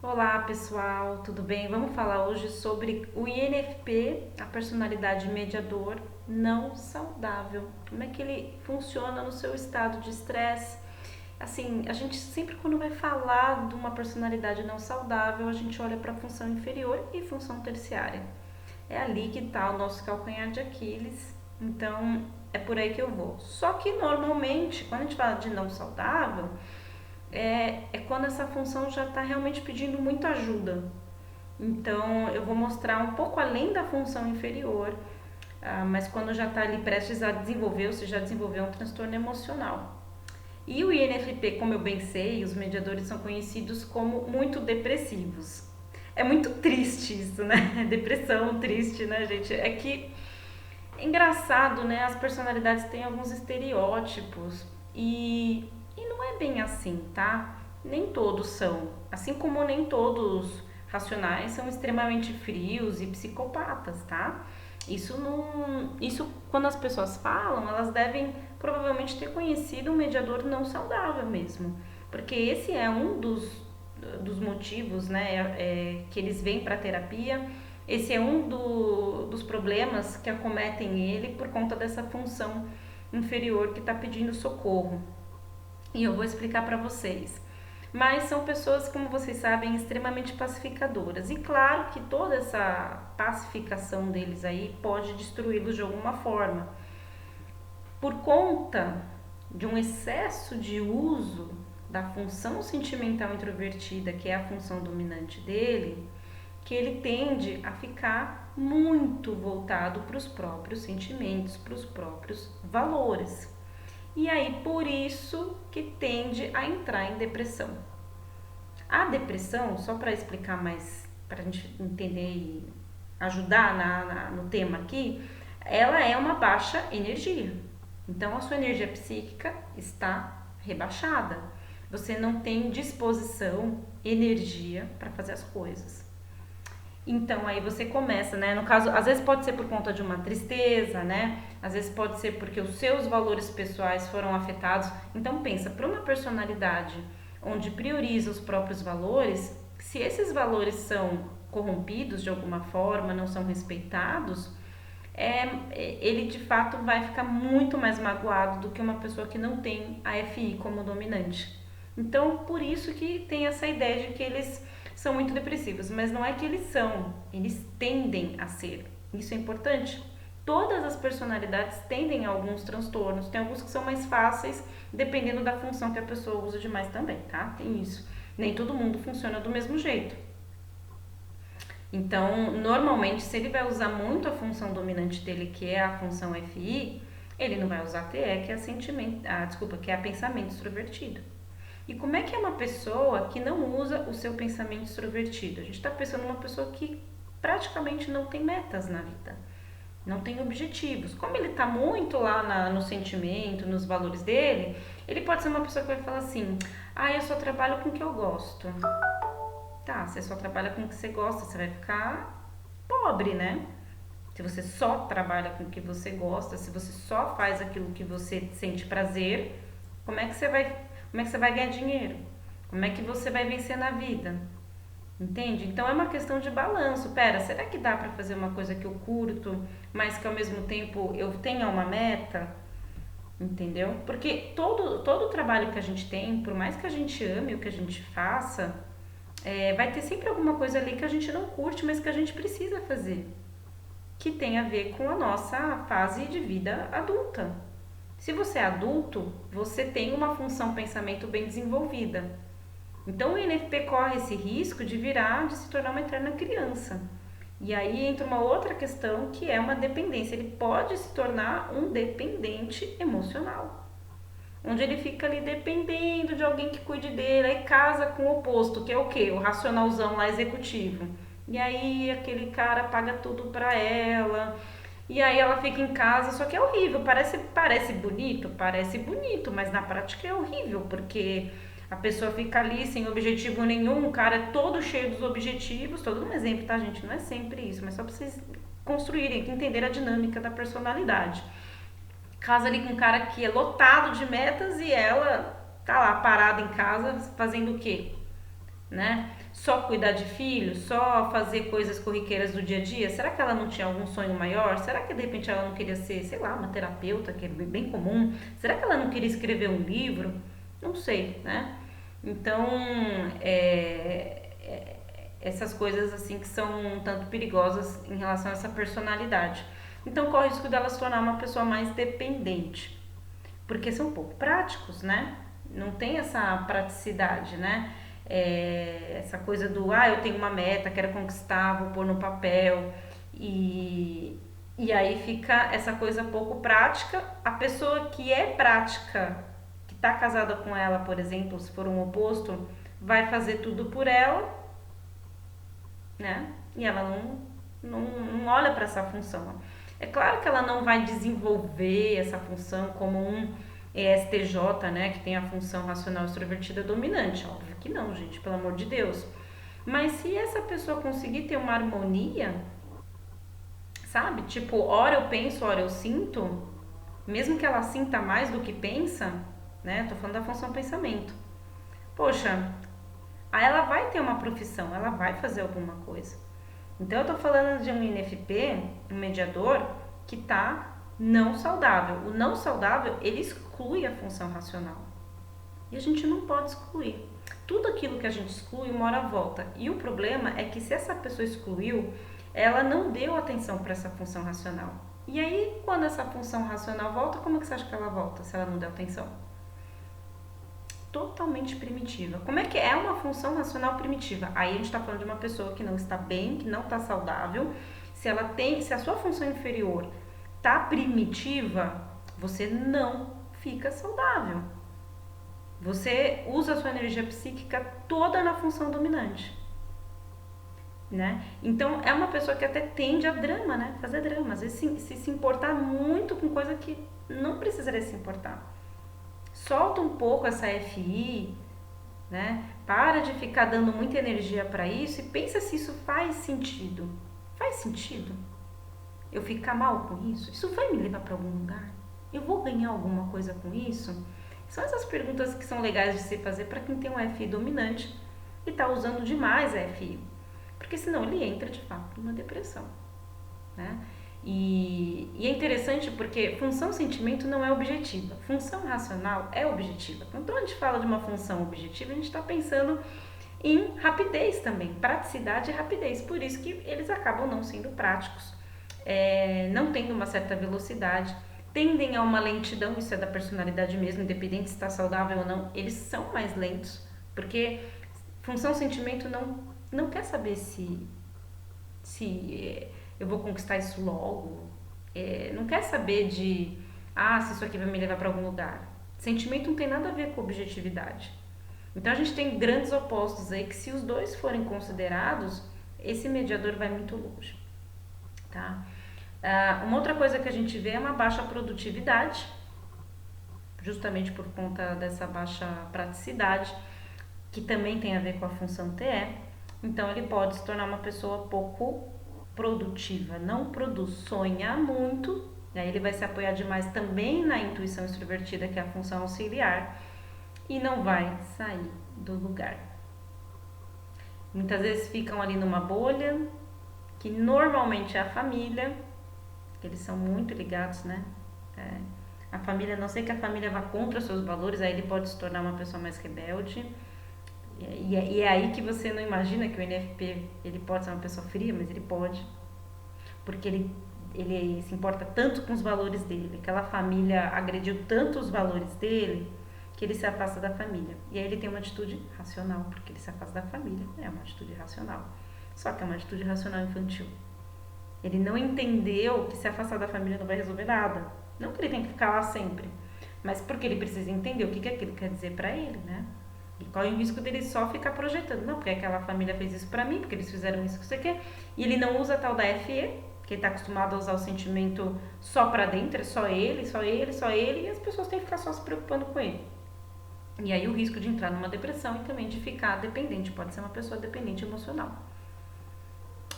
Olá pessoal, tudo bem? Vamos falar hoje sobre o INFP, a personalidade mediador não saudável. Como é que ele funciona no seu estado de estresse? Assim, a gente sempre quando vai falar de uma personalidade não saudável, a gente olha para a função inferior e função terciária. É ali que está o nosso calcanhar de Aquiles, então é por aí que eu vou. Só que normalmente, quando a gente fala de não saudável, é quando essa função já está realmente pedindo muita ajuda. Então, eu vou mostrar um pouco além da função inferior, mas quando já está ali prestes a desenvolver, ou se já desenvolveu um transtorno emocional. E o INFP, como eu bem sei, os mediadores são conhecidos como muito depressivos. É muito triste isso, né? Depressão, triste, né, gente? É que é engraçado, né? As personalidades têm alguns estereótipos e não é bem assim, tá? Nem todos são. Assim como nem todos racionais são extremamente frios e psicopatas, tá? Isso quando as pessoas falam, elas devem provavelmente ter conhecido um mediador não saudável mesmo, porque esse é um dos motivos, né, que eles vêm para a terapia. Esse é um dos problemas que acometem ele por conta dessa função inferior que está pedindo socorro. E eu vou explicar para vocês. Mas são pessoas, como vocês sabem, extremamente pacificadoras. E claro que toda essa pacificação deles aí pode destruí-los de alguma forma. Por conta de um excesso de uso da função sentimental introvertida, que é a função dominante dele, que ele tende a ficar muito voltado para os próprios sentimentos, para os próprios valores. E aí por isso que tende a entrar em depressão. A depressão, só para explicar mais, para a gente entender e ajudar no tema aqui, ela é uma baixa energia. Então a sua energia psíquica está rebaixada. Você não tem disposição, energia para fazer as coisas. Então aí você começa, né? No caso, às vezes pode ser por conta de uma tristeza, né? Às vezes pode ser porque os seus valores pessoais foram afetados. Então pensa, para uma personalidade onde prioriza os próprios valores, se esses valores são corrompidos de alguma forma, não são respeitados, ele de fato vai ficar muito mais magoado do que uma pessoa que não tem a FI como dominante. Então, por isso que tem essa ideia de que eles são muito depressivos, mas não é que eles são, eles tendem a ser. Isso é importante. Todas as personalidades tendem a alguns transtornos, tem alguns que são mais fáceis, dependendo da função que a pessoa usa demais também, tá? Tem isso. Nem todo mundo funciona do mesmo jeito. Então, normalmente, se ele vai usar muito a função dominante dele, que é a função FI, ele não vai usar TE, que é que é a pensamento extrovertido. E como é que é uma pessoa que não usa o seu pensamento extrovertido? A gente está pensando numa pessoa que praticamente não tem metas na vida, não tem objetivos. Como ele está muito lá no sentimento, nos valores dele, ele pode ser uma pessoa que vai falar assim: ah, eu só trabalho com o que eu gosto. Tá, você só trabalha com o que você gosta, você vai ficar pobre, né? Se você só trabalha com o que você gosta, se você só faz aquilo que você sente prazer, como é que você vai, como é que você vai ganhar dinheiro? Como é que você vai vencer na vida? Entende? Então é uma questão de balanço. Pera, será que dá para fazer uma coisa que eu curto, mas que ao mesmo tempo eu tenha uma meta? Entendeu? Porque todo o trabalho que a gente tem, por mais que a gente ame o que a gente faça, vai ter sempre alguma coisa ali que a gente não curte, mas que a gente precisa fazer, que tem a ver com a nossa fase de vida adulta. Se você é adulto, você tem uma função pensamento bem desenvolvida. Então o INFP corre esse risco de se tornar uma eterna criança. E aí entra uma outra questão que é uma dependência. Ele pode se tornar um dependente emocional, onde ele fica ali dependendo de alguém que cuide dele, aí casa com o oposto, que é o quê? O racionalzão lá executivo. E aí aquele cara paga tudo pra ela, e aí ela fica em casa, só que é horrível, parece bonito, mas na prática é horrível, porque a pessoa fica ali sem objetivo nenhum, o cara é todo cheio dos objetivos, todo um exemplo, tá, gente? Não é sempre isso, mas só pra vocês construírem, entender a dinâmica da personalidade. Casa ali com um cara que é lotado de metas e ela tá lá parada em casa fazendo o quê? Né? Só cuidar de filho, só fazer coisas corriqueiras do dia a dia? Será que ela não tinha algum sonho maior? Será que de repente ela não queria ser, sei lá, uma terapeuta, que é bem comum? Será que ela não queria escrever um livro? Não sei, né? Então, essas coisas assim que são um tanto perigosas em relação a essa personalidade. Então, corre o risco dela se tornar uma pessoa mais dependente, porque são pouco práticos, né? Não tem essa praticidade, né? Essa coisa do, eu tenho uma meta, quero conquistar, vou pôr no papel, e aí fica essa coisa pouco prática. A pessoa que é prática, que está casada com ela, por exemplo, se for um oposto, vai fazer tudo por ela, né? E ela não olha para essa função. É claro que ela não vai desenvolver essa função como um ESTJ, né, que tem a função racional extrovertida dominante. Óbvio que não, gente, pelo amor de Deus. Mas se essa pessoa conseguir ter uma harmonia, sabe? Tipo, ora eu penso, ora eu sinto, mesmo que ela sinta mais do que pensa, né? Tô falando da função pensamento. Poxa, aí ela vai ter uma profissão, ela vai fazer alguma coisa. Então eu tô falando de um INFP, um mediador, que tá não saudável. O não saudável, ele exclui a função racional. E a gente não pode excluir. Tudo aquilo que a gente exclui, uma hora volta. E o problema é que se essa pessoa excluiu, ela não deu atenção para essa função racional. E aí, quando essa função racional volta, como é que você acha que ela volta, se ela não deu atenção? Totalmente primitiva. Como é que é uma função racional primitiva? Aí a gente está falando de uma pessoa que não está bem, que não está saudável. Se a sua função inferior tá primitiva, você não fica saudável. Você usa a sua energia psíquica toda na função dominante, né? Então é uma pessoa que até tende a drama, né? Fazer drama, às vezes se importar muito com coisa que não precisaria se importar. Solta um pouco essa FI, né? Para de ficar dando muita energia para isso e pensa se isso faz sentido. Faz sentido? Eu ficar mal com isso? Isso vai me levar para algum lugar? Eu vou ganhar alguma coisa com isso? São essas perguntas que são legais de se fazer para quem tem um FI dominante e está usando demais a FI. Porque senão ele entra de fato numa depressão, né? E é interessante porque função sentimento não é objetiva, função racional é objetiva. Então a gente fala de uma função objetiva, a gente está pensando em rapidez também, praticidade e rapidez, por isso que eles acabam não sendo práticos, não tendo uma certa velocidade, tendem a uma lentidão, isso é da personalidade mesmo, independente se está saudável ou não, eles são mais lentos, porque função sentimento não quer saber se eu vou conquistar isso logo, não quer saber se isso aqui vai me levar para algum lugar. Sentimento não tem nada a ver com objetividade. Então a gente tem grandes opostos aí que, se os dois forem considerados, esse mediador vai muito longe, tá? Uma outra coisa que a gente vê é uma baixa produtividade, justamente por conta dessa baixa praticidade, que também tem a ver com a função TE. Então ele pode se tornar uma pessoa pouco produtiva, não produz, sonha muito, aí ele vai se apoiar demais também na intuição extrovertida, que é a função auxiliar, e não vai sair do lugar. Muitas vezes ficam ali numa bolha, que normalmente é a família, que eles são muito ligados, né? A família, a não ser que a família vá contra seus valores, aí ele pode se tornar uma pessoa mais rebelde. E é aí que você não imagina que o INFP ele pode ser uma pessoa fria, mas ele pode. Porque ele se importa tanto com os valores dele, aquela família agrediu tanto os valores dele, que ele se afasta da família. E aí ele tem uma atitude racional, porque ele se afasta da família. É uma atitude racional. Só que é uma atitude racional infantil. Ele não entendeu que se afastar da família não vai resolver nada. Não que ele tem que ficar lá sempre, mas porque ele precisa entender o que aquilo quer dizer pra ele, né? E qual é o risco dele só ficar projetando? Não, porque aquela família fez isso pra mim, porque eles fizeram isso que você quer. E ele não usa a tal da FE, que ele tá acostumado a usar o sentimento só pra dentro, é só ele, só ele, só ele, e as pessoas têm que ficar só se preocupando com ele. E aí o risco de entrar numa depressão e também de ficar dependente, pode ser uma pessoa dependente emocional.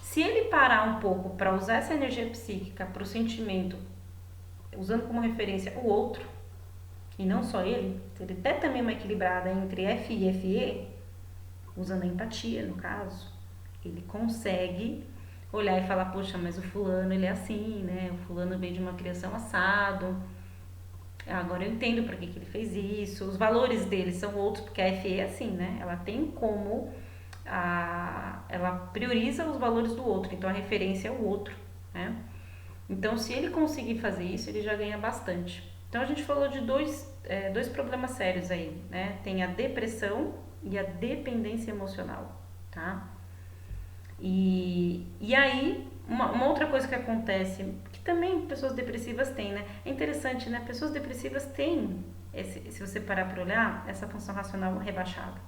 Se ele parar um pouco para usar essa energia psíquica para o sentimento, usando como referência o outro, e não só ele, se ele der também uma equilibrada entre F e FE, usando a empatia no caso, ele consegue olhar e falar, poxa, mas o fulano ele é assim, né? O fulano veio de uma criação assado. Agora eu entendo para que ele fez isso. Os valores dele são outros, porque a FE é assim, né? Ela tem como ela prioriza os valores do outro, então a referência é o outro, né? Então, se ele conseguir fazer isso, ele já ganha bastante. Então, a gente falou de dois problemas sérios aí, né? Tem a depressão e a dependência emocional, tá? E aí, uma outra coisa que acontece, que também pessoas depressivas têm, né? É interessante, né? Pessoas depressivas têm, se você parar para olhar, essa função racional rebaixada.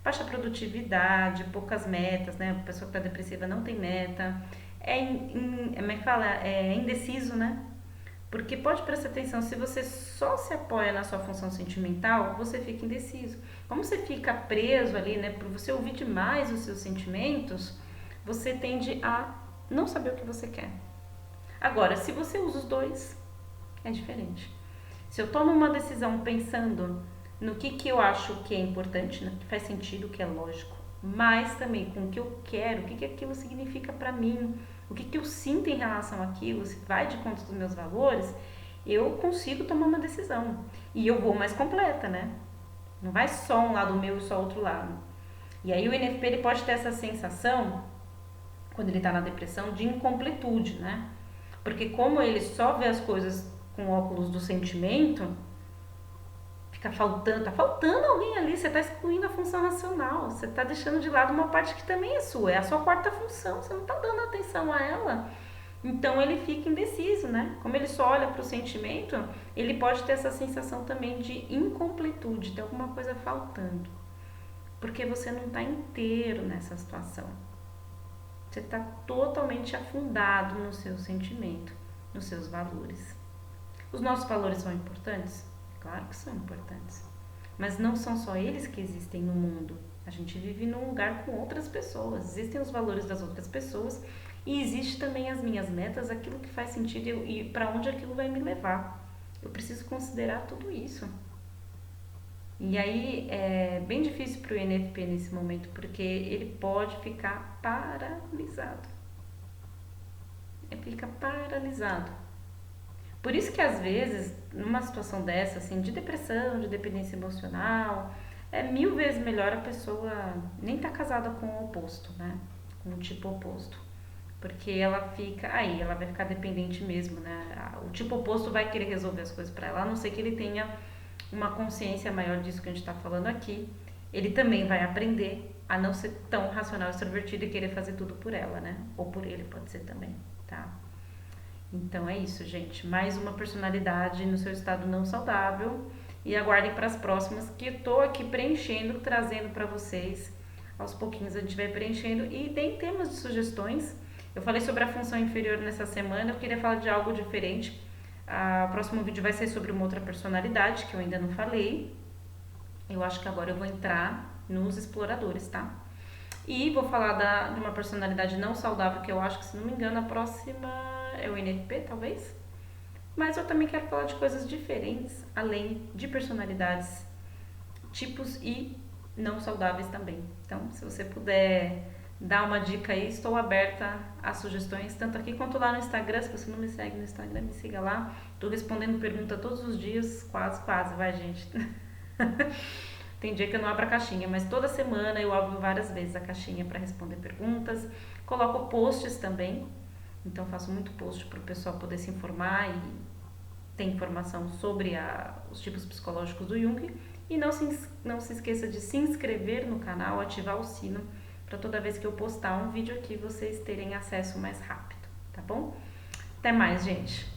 Baixa produtividade, poucas metas, né? A pessoa que está depressiva não tem meta. Como é que fala? É indeciso, né? Porque pode prestar atenção, se você só se apoia na sua função sentimental, você fica indeciso. Como você fica preso ali, né? Por você ouvir demais os seus sentimentos, você tende a não saber o que você quer. Agora, se você usa os dois, é diferente. Se eu tomo uma decisão pensando no que eu acho que é importante, né, que faz sentido, que é lógico, mas também com o que eu quero, o que aquilo significa para mim, o que eu sinto em relação àquilo, se vai de conta dos meus valores, eu consigo tomar uma decisão. E eu vou mais completa, né? Não vai só um lado meu e só outro lado. E aí o INFP ele pode ter essa sensação, quando ele está na depressão, de incompletude, né? Porque como ele só vê as coisas com óculos do sentimento, tá faltando alguém ali, você tá excluindo a função racional, você tá deixando de lado uma parte que também é sua, é a sua quarta função, você não tá dando atenção a ela. Então ele fica indeciso, né? Como ele só olha para o sentimento, ele pode ter essa sensação também de incompletude, de alguma coisa faltando. Porque você não tá inteiro nessa situação. Você tá totalmente afundado no seu sentimento, nos seus valores. Os nossos valores são importantes? Claro que são importantes. Mas não são só eles que existem no mundo. A gente vive num lugar com outras pessoas. Existem os valores das outras pessoas e existe também as minhas metas, aquilo que faz sentido e para onde aquilo vai me levar. Eu preciso considerar tudo isso. E aí é bem difícil para o INFP nesse momento, porque ele pode ficar paralisado. Ele fica paralisado. Por isso que às vezes, numa situação dessa, assim, de depressão, de dependência emocional, é 1000 vezes melhor a pessoa nem estar casada com o oposto, né? Com o tipo oposto. Porque ela vai ficar dependente mesmo, né? O tipo oposto vai querer resolver as coisas para ela, a não ser que ele tenha uma consciência maior disso que a gente está falando aqui. Ele também vai aprender a não ser tão racional e extrovertido e querer fazer tudo por ela, né? Ou por ele, pode ser também, tá? Então é isso, gente. Mais uma personalidade no seu estado não saudável. E aguardem para as próximas que eu tô aqui preenchendo, trazendo para vocês. Aos pouquinhos a gente vai preenchendo. E tem temas de sugestões. Eu falei sobre a função inferior nessa semana. Eu queria falar de algo diferente. O próximo vídeo vai ser sobre uma outra personalidade que eu ainda não falei. Eu acho que agora eu vou entrar nos exploradores, tá? E vou falar de uma personalidade não saudável que eu acho que, se não me engano, a próxima é o INFP, talvez. Mas eu também quero falar de coisas diferentes, além de personalidades, tipos e não saudáveis também. Então, se você puder dar uma dica aí, estou aberta a sugestões, tanto aqui quanto lá no Instagram. Se você não me segue no Instagram, me siga lá. Estou respondendo pergunta todos os dias, quase, vai, gente. Tem dia que eu não abro a caixinha, mas toda semana eu abro várias vezes a caixinha para responder perguntas. Coloco posts também, então faço muito post para o pessoal poder se informar e ter informação sobre os tipos psicológicos do Jung. E não se esqueça de se inscrever no canal, ativar o sino, para toda vez que eu postar um vídeo aqui vocês terem acesso mais rápido, tá bom? Até mais, gente!